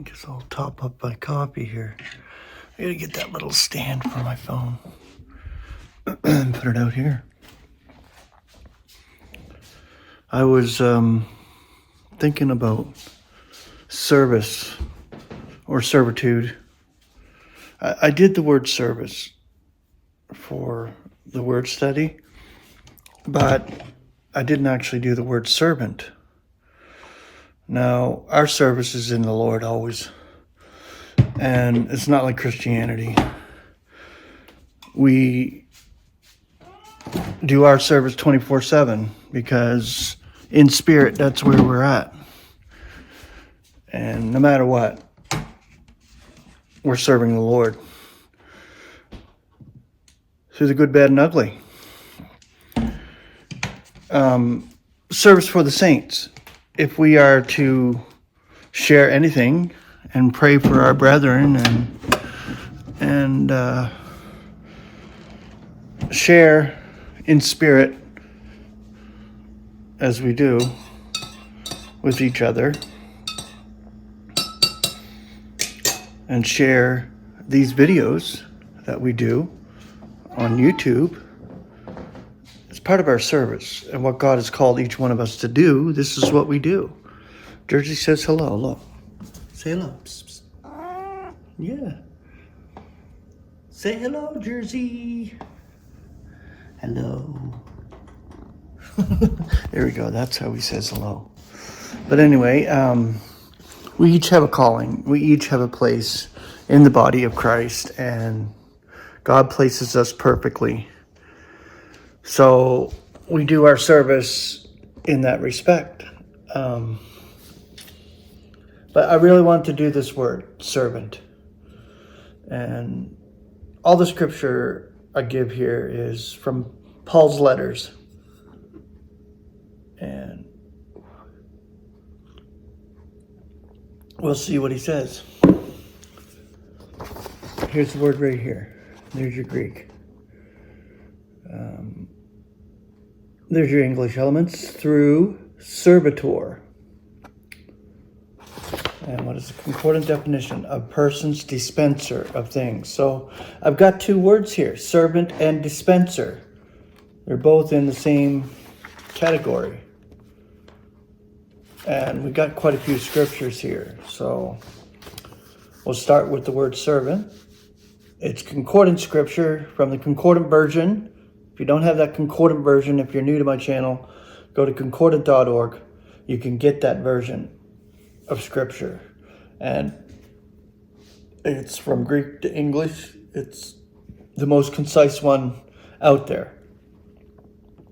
I guess I'll top up my coffee here. I gotta get that little stand for my phone and put it out here. I was thinking about service or servitude. I did the word service for the word study, but I didn't actually do the word servant. Now, our service is in the Lord always, and it's not like Christianity. We do our service 24/7 because in spirit, that's where we're at. And no matter what, we're serving the Lord through the good, bad, and ugly. Service for the saints. If we are to share anything and pray for our brethren and share in spirit as we do with each other and share these videos that we do on YouTube, it's part of our service and what God has called each one of us to do. This is what we do. Jersey says hello. Look. Say hello. Psst, psst. Yeah. Say hello, Jersey. Hello. There we go. That's how he says hello. But anyway, we each have a calling. We each have a place in the body of Christ, and God places us perfectly. So we do our service in that respect. But I really want to do this word, servant. And all the scripture I give here is from Paul's letters. And we'll see what he says. Here's the word right here. There's your Greek. There's your English elements through servitor. And what is the concordant definition? A person's dispenser of things. So I've got two words here, servant and dispenser. They're both in the same category. And we've got quite a few scriptures here. So we'll start with the word servant. It's concordant scripture from the concordant version. If you don't have that concordant version, if you're new to my channel, go to concordant.org. You can get that version of scripture. And it's from Greek to English. It's the most concise one out there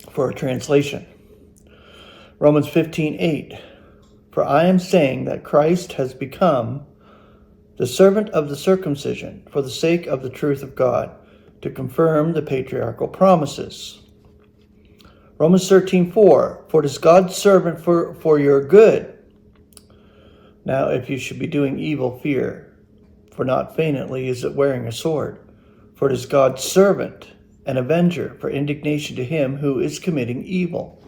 for a translation. Romans 15:8. For I am saying that Christ has become the servant of the circumcision for the sake of the truth of God, to confirm the patriarchal promises. Romans 13:4. For it is God's servant for your good. Now, if you should be doing evil, fear, for not feignantly is it wearing a sword. For it is God's servant, an avenger for indignation to him who is committing evil.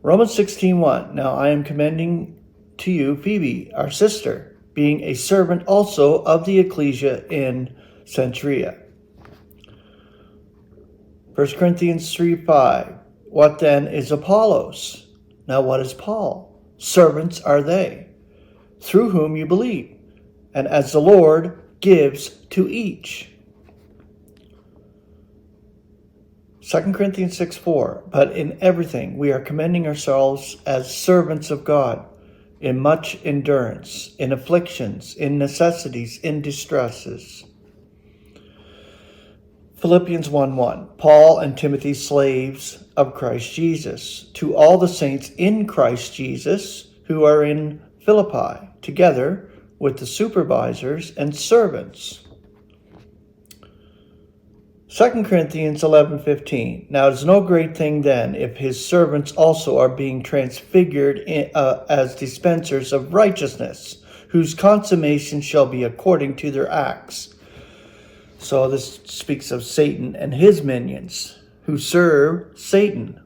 Romans 16:1. Now I am commending to you Phoebe, our sister, being a servant also of the ecclesia in Cenchrea. 1 Corinthians 3:5. What then is Apollos? Now what is Paul? Servants are they, through whom you believe, and as the Lord gives to each. 2 Corinthians 6:4. But in everything we are commending ourselves as servants of God, in much endurance, in afflictions, in necessities, in distresses. Philippians 1:1. Paul and Timothy, slaves of Christ Jesus, to all the saints in Christ Jesus who are in Philippi, together with the supervisors and servants. 2 Corinthians 11:15. Now it is no great thing then if his servants also are being transfigured as dispensers of righteousness, whose consummation shall be according to their acts. So this speaks of Satan and his minions who serve Satan.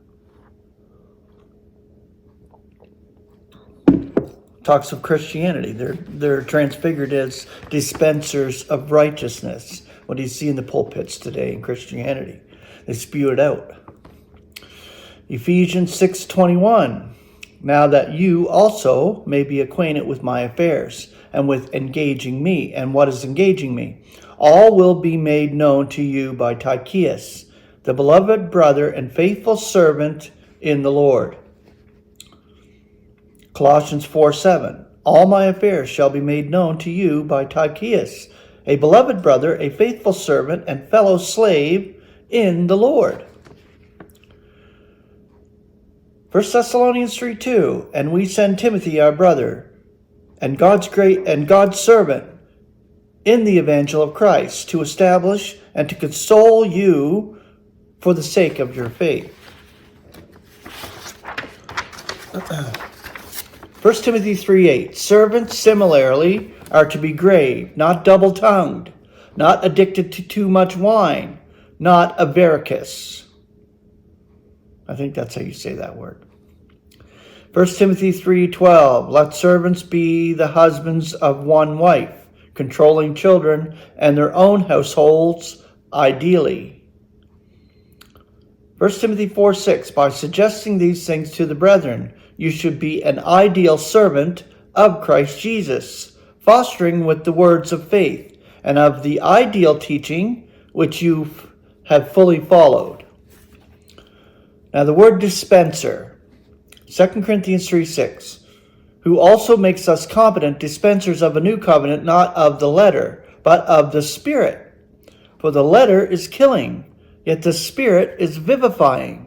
Talks of Christianity. They're transfigured as dispensers of righteousness. What do you see in the pulpits today in Christianity? They spew it out. Ephesians 6:21. Now that you also may be acquainted with my affairs and with engaging me. And what is engaging me? All will be made known to you by Tychicus, the beloved brother and faithful servant in the Lord. Colossians 4:7. All my affairs shall be made known to you by Tychicus, a beloved brother, a faithful servant, and fellow slave in the Lord. 1 Thessalonians 3:2. And we send Timothy, our brother, and God's servant in the Evangel of Christ, to establish and to console you for the sake of your faith. 1 Timothy 3:8. Servants similarly are to be grave, not double-tongued, not addicted to too much wine, not avaricious. I think that's how you say that word. 1 Timothy 3:12. Let servants be the husbands of one wife, controlling children and their own households ideally. 1 Timothy 4:6. By suggesting these things to the brethren, you should be an ideal servant of Christ Jesus, fostering with the words of faith and of the ideal teaching which you have fully followed. Now the word dispenser, 2 Corinthians 3:6, who also makes us competent dispensers of a new covenant, not of the letter, but of the Spirit. For the letter is killing, yet the Spirit is vivifying.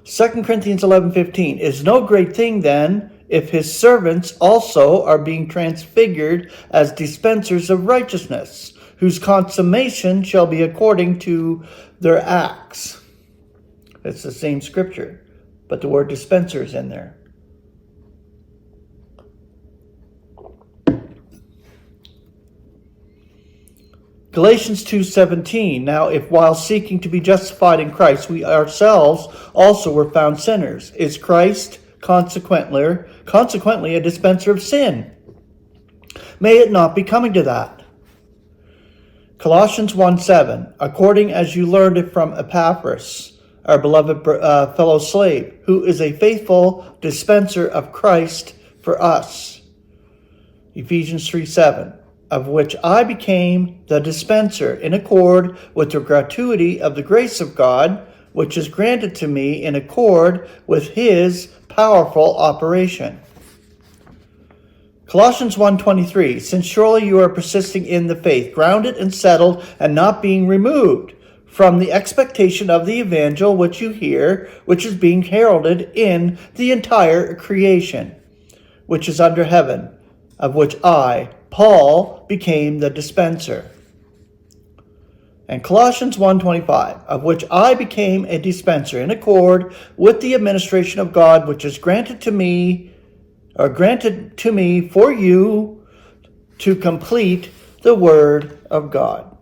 2 Corinthians 11:15, is no great thing then if his servants also are being transfigured as dispensers of righteousness, whose consummation shall be according to their acts. It's the same scripture, but the word dispenser is in there. Galatians 2:17, now if while seeking to be justified in Christ, we ourselves also were found sinners, is Christ consequently a dispenser of sin? May it not be coming to that. Colossians 1:7, according as you learned it from Epaphras, our beloved fellow slave, who is a faithful dispenser of Christ for us. Ephesians 3:7, of which I became the dispenser in accord with the gratuity of the grace of God, which is granted to me in accord with his powerful operation. Colossians 1:23, since surely you are persisting in the faith, grounded and settled and not being removed from the expectation of the Evangel which you hear, which is being heralded in the entire creation, which is under heaven, of which I, Paul, became the dispenser. And Colossians 1:25, of which I became a dispenser in accord with the administration of God, which is granted to me for you to complete the word of God.